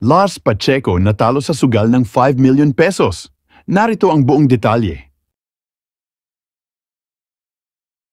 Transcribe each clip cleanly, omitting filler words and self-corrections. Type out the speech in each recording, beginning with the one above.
Lars Pacheco natalo sa sugal ng 5 million pesos. Narito ang buong detalye.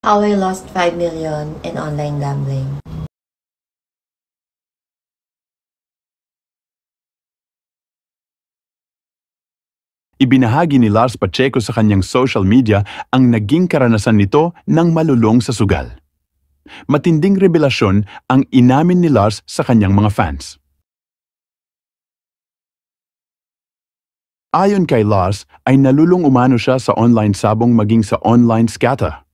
How I lost 5 million in online gambling. Ibinahagi ni Lars Pacheco sa kanyang social media ang naging karanasan nito ng malulong sa sugal. Matinding revelasyon ang inamin ni Lars sa kanyang mga fans. Ayon kay Lars, ay nalulong umano siya sa online sabong maging sa online scatter.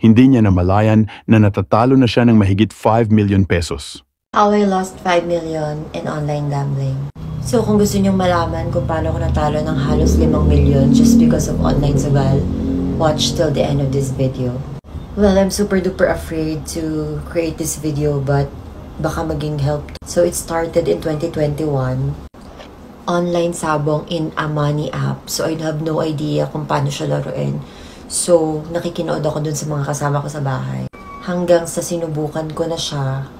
Hindi niya namalayan na natatalo na siya ng mahigit 5 million pesos. How I lost 5 million in online gambling. So kung gusto niyong malaman kung paano ako natalo ng halos 5 million just because of online sugal, watch till the end of this video. Well, I'm super duper afraid to create this video but baka maging help. So it started in 2021. Online sabong in a money app. So I have no idea kung paano siya laruin. So nakikinood ako dun sa mga kasama ko sa bahay. Hanggang sa sinubukan ko na siya.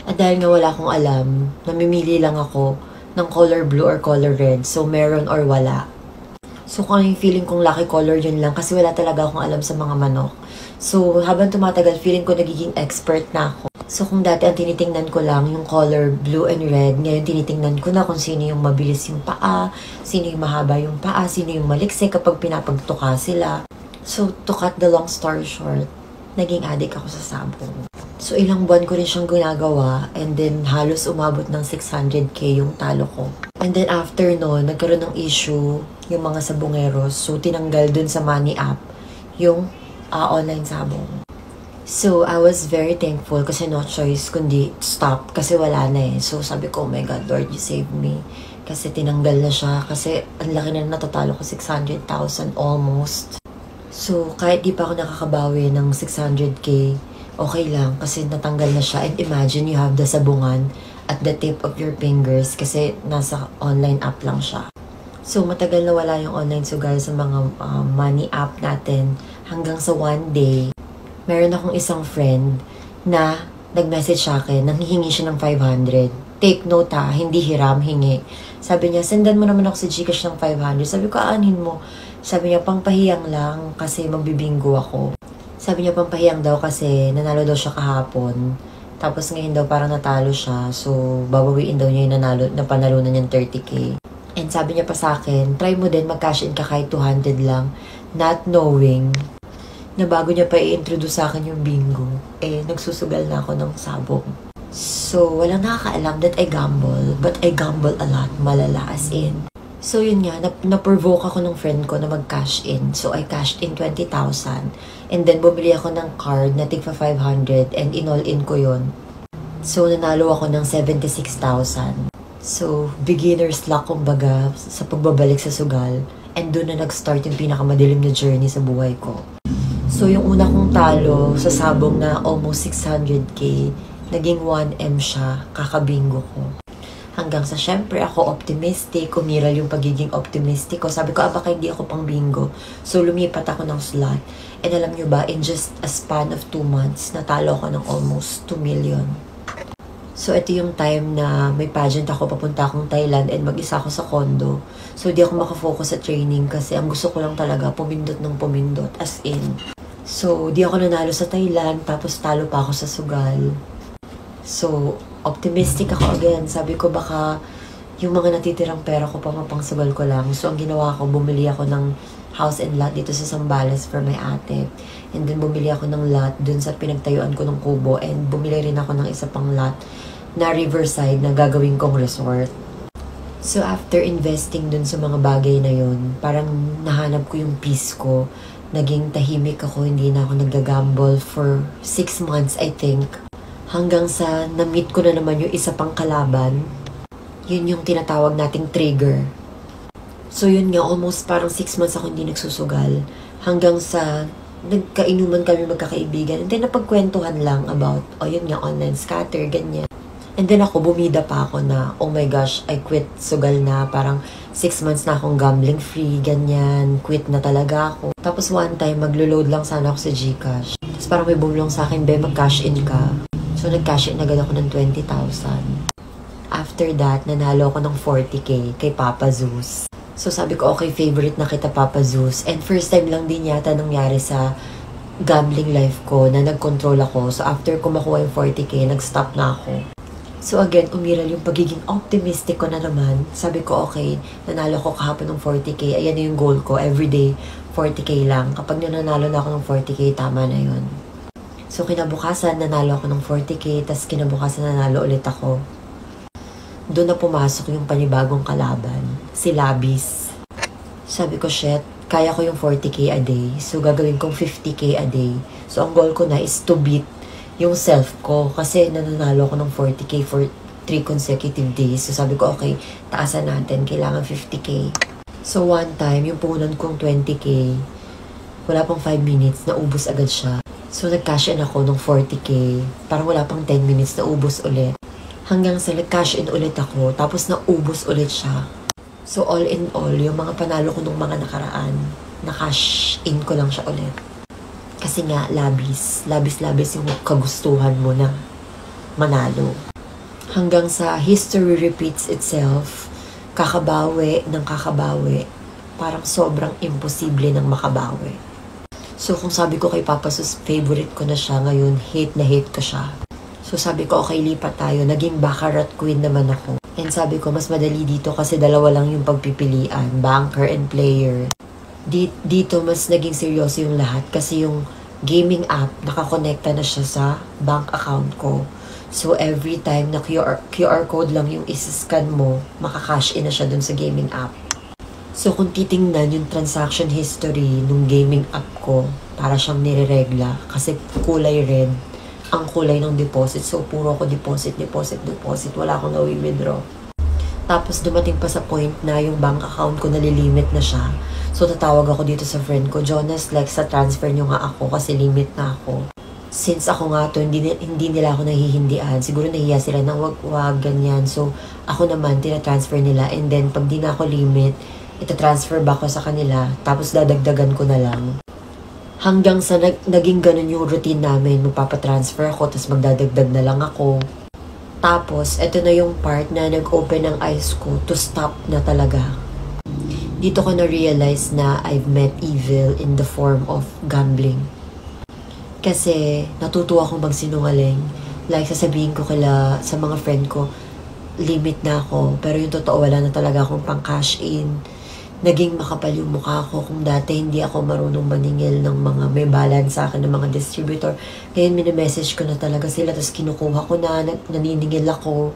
At dahil nga wala akong alam, namimili lang ako ng color blue or color red. So meron or wala. So kung yung feeling kong lucky color yun lang kasi wala talaga akong alam sa mga manok. So habang tumatagal, feeling ko nagiging expert na ako. So kung dati ang tinitingnan ko lang yung color blue and red, ngayon tinitingnan ko na kung sino yung mabilis yung paa, sino yung mahaba yung paa, sino yung maliksi kapag pinapagtuka sila. So to cut the long story short, naging addict ako sa sabong. So ilang buwan ko rin siyang ginagawa and then halos umabot ng 600k yung talo ko. And then after no, nagkaroon ng issue yung mga sabongeros. So tinanggal dun sa money app yung online sabong. So, I was very thankful kasi no choice kundi stop kasi wala na eh. So, sabi ko, oh my God, Lord, you saved me. Kasi tinanggal na siya kasi ang laki na natatalo ko, 600,000 almost. So, kahit di pa ako nakakabawi ng 600k, okay lang kasi natanggal na siya. And imagine you have the sabungan at the tip of your fingers kasi nasa online app lang siya. So, matagal na wala yung online sugal sa mga money app natin hanggang sa one day, meron akong isang friend na nag-message sa akin, nanghihingi siya ng 500. Take note ha, hindi hiram, hingi. Sabi niya, sendan mo naman ako sa Gcash ng 500. Sabi ko, aanhin mo. Sabi niya, pangpahiyang lang kasi magbibingo ako. Sabi niya, pangpahiyang daw kasi nanalo daw siya kahapon. Tapos ngayon daw parang natalo siya. So, babawiin daw niya yung napanalunan niyang 30k. And sabi niya pa sa akin, try mo din mag-cash in ka kahit 200 lang. Not knowing na bago niya pa i-introduce sa akin yung bingo, nagsusugal na ako ng sabong. So, walang nakakaalam that I gamble, but I gamble a lot, malala as in. So, yun nga, na-provoke ako ng friend ko na mag-cash in. So, I cashed in 20,000. And then, bumili ako ng card na tigpa 500 and in-all-in ko yun. So, nanalo ako ng 76,000. So, beginner's luck kumbaga sa pagbabalik sa sugal. And doon na nag-start yung pinakamadilim na journey sa buhay ko. So, yung una kong talo sa sabong na almost 600k, naging 1M siya, kakabingo ko. Hanggang sa syempre ako optimistic, umiral yung pagiging optimistic ko. Sabi ko, baka hindi ako pang bingo. So, lumipat ako ng slot. And alam nyo ba, in just a span of 2 months, natalo ako ng almost 2 million. So, ito yung time na may pageant ako, papunta akong Thailand and mag-isa ako sa condo. So, di ako makafocus sa training kasi ang gusto ko lang talaga, pumindot ng pumindot, as in. So, di ako nanalo sa Thailand, tapos talo pa ako sa sugal. So, optimistic ako again. Sabi ko baka yung mga natitirang pera ko pang sugal ko lang. So, ang ginawa ko, bumili ako ng house and lot dito sa Zambales for my ate. And then, bumili ako ng lot dun sa pinagtayuan ko ng kubo. And bumili rin ako ng isa pang lot na riverside na gagawin kong resort. So, after investing dun sa mga bagay na yun, parang nahanap ko yung peace ko. Naging tahimik ako, hindi na ako nagagamble for 6 months, I think. Hanggang sa na-meet ko na naman yung isa pang kalaban. Yun yung tinatawag nating trigger. So yun nga, almost parang 6 months ako hindi nagsusugal. Hanggang sa nagkainuman kami magkakaibigan. And then napagkwentuhan lang about, yun nga, online scatter, ganyan. And then ako, bumida pa ako na, oh my gosh, I quit sugal na. Parang 6 months na akong gambling free, ganyan. Quit na talaga ako. Tapos one time, maglo-load lang sana ako sa Gcash. Tapos parang may bumulong sa akin, be, mag-cash in ka. So nag-cash in agad ako ng 20,000. After that, nanalo ako ng 40k kay Papa Zeus. So sabi ko, okay, favorite na kita Papa Zeus. And first time lang din yata nangyari sa gambling life ko na nag-control ako. So after ko makuha yung 40k, nag-stop na ako. So again, umiral yung pagiging optimistic ko na naman. Sabi ko, okay, nanalo ko kahapon ng 40k. Ayan na yung goal ko. Everyday, 40k lang. Kapag nanalo na ako ng 40k, tama na yun. So kinabukasan, nanalo ako ng 40k. Tapos kinabukasan, nanalo ulit ako. Doon na pumasok yung panibagong kalaban. Si Labis. Sabi ko, shit, kaya ko yung 40k a day. So gagawin kong 50k a day. So ang goal ko na is to beat yung self ko. Kasi nananalo ko ng 40k for 3 consecutive days. So sabi ko, okay, taasan natin. Kailangan 50k. So one time, yung puhunan kong 20k, wala pang 5 minutes, naubos agad siya. So nag-cash in ako ng 40k. Parang wala pang 10 minutes, naubos ulit. Hanggang sa nag-cash in ulit ako, tapos naubos ulit siya. So all in all, yung mga panalo ko nung mga nakaraan, na-cash in ko lang siya ulit. Kasi nga, labis yung kagustuhan mo na manalo. Hanggang sa history repeats itself, kakabawi ng kakabawi, parang sobrang imposible ng makabawi. So kung sabi ko kay Papa Sus, favorite ko na siya, ngayon hate na hate ko siya. So sabi ko, okay, lipat tayo. Naging Baccarat Queen naman ako. And sabi ko, mas madali dito kasi dalawa lang yung pagpipilian, banker and player. Dito, mas naging seryoso yung lahat kasi yung gaming app, nakakonekta na siya sa bank account ko. So every time na QR code lang yung isiscan mo, makakash in na siya dun sa gaming app. So kung titingnan yung transaction history nung gaming app ko, para siyang nireregla kasi kulay red ang kulay ng deposit. So, puro ako deposit. Wala akong nawi-withdraw. Tapos, dumating pa sa point na yung bank account ko nalilimit na siya. So, tatawag ako dito sa friend ko, Jonas, like, sa transfer nyo nga ako kasi limit na ako. Since ako nga to, hindi nila ako nahihindian. Siguro nahiya sila na wag ganyan. So, ako naman, tinatransfer nila. And then, pag di na ako limit, itatransfer ba ako sa kanila. Tapos, dadagdagan ko na lang. Hanggang sa naging ganun yung routine namin, magpapatransfer ako, tapos magdadagdag na lang ako. Tapos, eto na yung part na nag-open ang eyes ko to stop na talaga. Dito ko na-realize na I've met evil in the form of gambling. Kasi, natuto akong magsinungaling. Like, sasabihin ko sa mga friend ko, limit na ako. Pero yung totoo, wala na talaga akong pang-cash in. Naging makapal yung mukha ko kung dati hindi ako marunong maningil ng mga may balance sa akin ng mga distributor. Ngayon minimessage ko na talaga sila tapos kinukuha ko na, naniningil ako.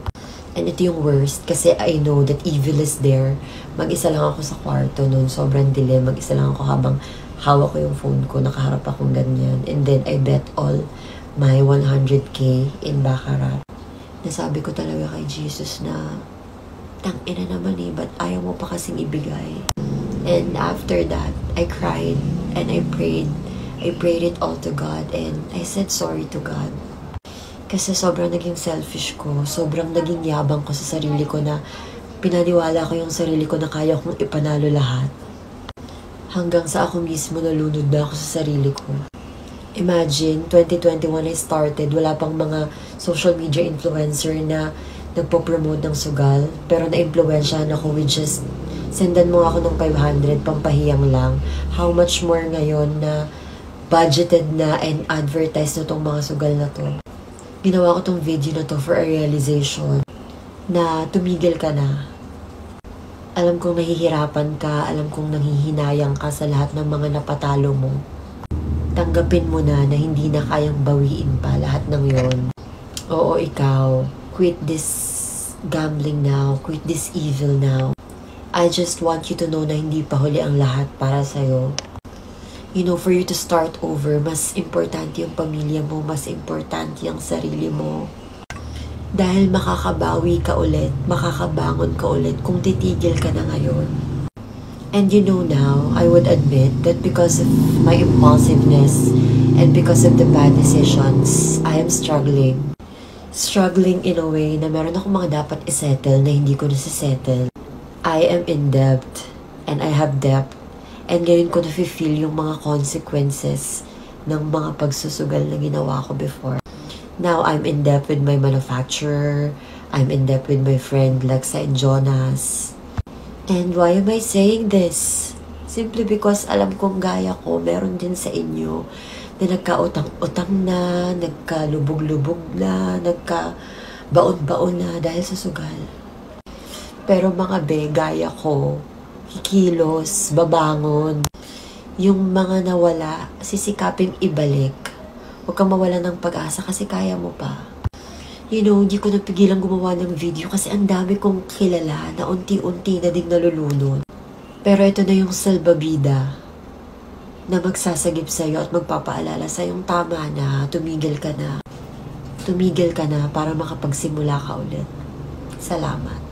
And ito yung worst kasi I know that evil is there. Mag-isa lang ako sa kwarto noon, sobrang dilim. Mag-isa lang ako habang hawak ko yung phone ko, nakaharap akong ganyan. And then I bet all my 100k in Baccarat. Nasabi ko talaga kay Jesus na tangina naman ba't ayaw mo pa kasing ibigay? And after that, I cried and I prayed. I prayed it all to God and I said sorry to God. Kasi sobrang naging selfish ko, sobrang naging yabang ko sa sarili ko na pinaniwala ko yung sarili ko na kaya kong ipanalo lahat. Hanggang sa ako mismo nalunod na ako sa sarili ko. Imagine, 2021 I started, wala pang mga social media influencer na nagpo-promote ng sugal, pero na-influensyahan ako with just sendan mo ako ng 500, pampahiyang lang. How much more ngayon na budgeted na and advertised na tong mga sugal na to. Ginawa ko tong video na to for a realization na tumigil ka na. Alam kong nahihirapan ka, alam kong nanghihinayang ka sa lahat ng mga napatalo mo. Tanggapin mo na hindi na kayang bawiin pa lahat ng yon. Oo, ikaw. Quit this gambling now. Quit this evil now. I just want you to know na hindi pa huli ang lahat para sa'yo. You know, for you to start over, mas importante yung pamilya mo, mas importante yung sarili mo. Dahil makakabawi ka ulit, makakabangon ka ulit kung titigil ka na ngayon. And you know now, I would admit that because of my impulsiveness and because of the bad decisions, I am struggling. Struggling in a way na meron akong mga dapat isettle na hindi ko nasisettle. I am in debt and I have debt. And ngayon ko na-feel yung mga consequences ng mga pagsusugal na ginawa ko before. Now, I'm in debt with my manufacturer. I'm in debt with my friend Lexa and Jonas. And why am I saying this? Simply because alam kong gaya ko, meron din sa inyo na nagkautang-utang na, nagkalubog-lubog na, nagkabaon-baon na dahil sa sugal. Pero mga gaya ko, kikilos, babangon. Yung mga nawala, sisikaping ibalik. Huwag kang mawala ng pag-asa kasi kaya mo pa. You know, hindi ko napigilang gumawa ng video kasi ang dami kong kilala na unti-unti na ding nalulunod. Pero ito na yung salbabida na magsasagip sa'yo at magpapaalala sa'yong tama na, tumigil ka na. Tumigil ka na para makapagsimula ka ulit. Salamat.